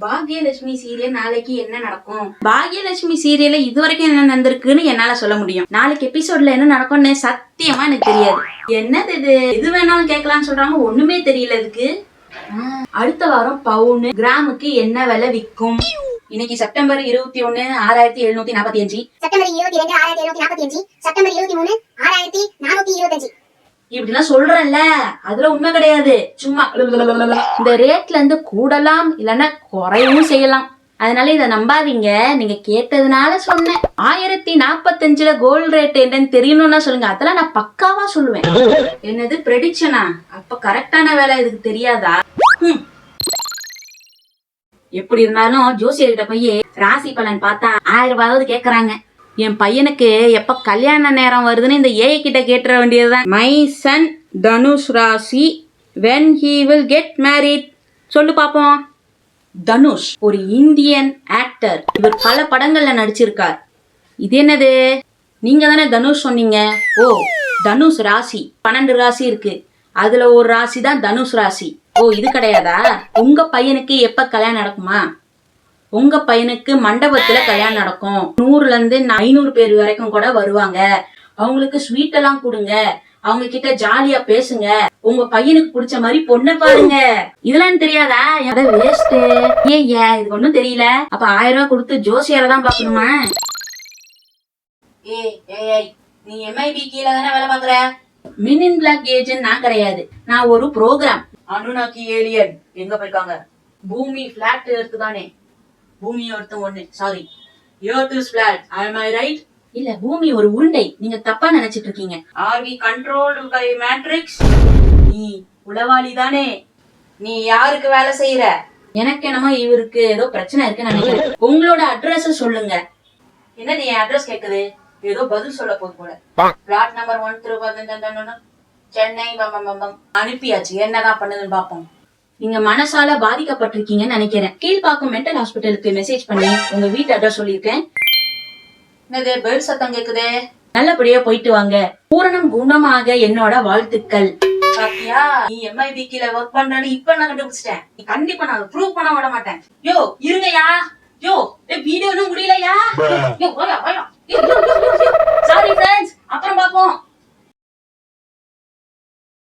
Bhagyalakshmi serial நாளைக்கு என்ன நடக்கும்? பாக்யலட்சுமி சீரியல்ல இதுவரைக்கும் என்ன நடந்திருக்குன்னு என்னால சொல்ல முடியும். நாளைக்கு எபிசோட்ல என்ன நடக்கும்னு சத்தியமா எனக்கு தெரியாது. என்னது இது? எது வேணாலும் கேட்கலாம்னு சொல்றாங்க, ஒண்ணுமே தெரியல இதுக்கு. அடுத்த வாரம் பவுனு கிராமுக்கு என்ன விலை விற்கும்? இன்னைக்கு செப்டம்பர் 21 6745, செப்டம்பர் 22 6745, செப்டம்பர் 23 6425. இப்படிலாம் சொல்றேன்ல, அதுல உண்மை கிடையாது. சும்மா இந்த ரேட்ல இருந்து கூடலாம் இல்லன்னா குறையவும் செய்யலாம். அதனால இத நம்பாதீங்க. நீங்க கேட்டதுனால சொன்னேன். 1045ல கோல்டு ரேட் என்னன்னு தெரியணும்னா சொல்லுங்க, அதெல்லாம் நான் பக்காவா சொல்லுவேன். என்னது ப்ரெடிக்ஷனா? அப்ப கரெக்டான வேலை இதுக்கு தெரியாதா? எப்படி இருந்தாலும் ஜோசியர்கிட்ட போய் ராசி பலன் பார்த்தா 1000 ரூபாயாவது கேக்குறாங்க. என் பையனுக்கு எப்ப கல்யாண நேரம் வருதுன்னு இந்த ஏஐ கிட்ட கேட்டுற வேண்டியதுதான். மை சன் தனுஷ் ராசி when he will get married சொல்லு பாப்போம். தனுஷ் ஒரு இந்தியன் ஆக்டர். இவர் பல படங்கள்ல நடிச்சிருக்கார். இது என்னது? நீங்க தானே தனுஷ் சொன்னீங்க. ஓ, தனுஷ் ராசி 12 ராசி இருக்கு, அதுல ஒரு ராசி தான் தனுஷ் ராசி. ஓ, இது கிடையாதா? உங்க பையனுக்கு எப்ப கல்யாணம் நடக்குமா? உங்க பையனுக்கு மண்டபத்துல கல்யாணம் நடக்கும். 100ல இருந்து 500 பேர் வரைக்கும் கூட வருவாங்க. அவங்களுக்கு ஸ்வீட் எல்லாம் கொடுங்க, அவங்க கிட்ட ஜாலியா பேசுங்க, உங்க பையனுக்கு பிடிச்ச மாதிரி பொண்ணை பாருங்க. இதெல்லாம் தெரியாதா? வேஸ்ட். இது ஒண்ணும் தெரியல. அப்ப 1000 ரூபாய் கொடுத்து ஜோசியரை தான் பாக்கணுமா? நீ எம்ஐபி கீழே தானே வேலை பாக்குற. மின் இன் பிளாக் ஏஜென்ட் நான் கிடையாது. நான் ஒரு ப்ரோக்ராம். அனுநாக்கி ஏலியன் எங்க போயிருக்காங்க? பூமி பிளாட் எடுத்துதானே. பூமி ஒருத்தன் ஒண்ணு, sorry, earth is flat. am I right? இல்ல, பூமி ஒரு உருண்டை. நீங்க தப்பா நினைச்சிட்டு இருக்கீங்க. are we controlled by matrix? நீ உளவாளி தானே. நீ யாருக்கு வேலை செய்யற? எனக்கு என்னமோ இவருக்கு ஏதோ பிரச்சனை இருக்குன்னு நினைக்கிறேன். உங்களோட அட்ரஸ் சொல்லுங்க. என்ன நீ அட்ரஸ் கேக்குது? ஏதோ பதில் சொல்ல போது போல. Plot number 1 Chennai. அனுப்பியாச்சு, என்னதான் பண்ணுதுன்னு பாப்போம். நீங்க மனசால பாதிக்கப்பட்டிருக்கீங்கன்னு நினைக்கிறேன். கீழ்பாக்கம் மென்டல் ஹாஸ்பிட்டலுக்கு மெசேஜ் பண்ணி உங்க வீட்டு அட்ரஸ் சொல்லிருக்கேன். என்னது பெல் சத்தம் கேக்குதே? நல்லபடியா போயிட்டு வாங்க. பூரணம் குணமாக என்னோட வாழ்த்துக்கள். பாத்தியா, நீ எம்ஐபி கீழ ஒர்க் பண்றேன்னு இப்ப நான் கண்டுபிடிச்சிட்டேன். கண்டிப்பா நான் ப்ரூவ் பண்ண விட மாட்டேன். யோ இருங்கயா, யோ வீடியோ இன்னும் முடியலையா? சாரி ஃப்ரெண்ட்ஸ், அப்புறம் பாப்போம்.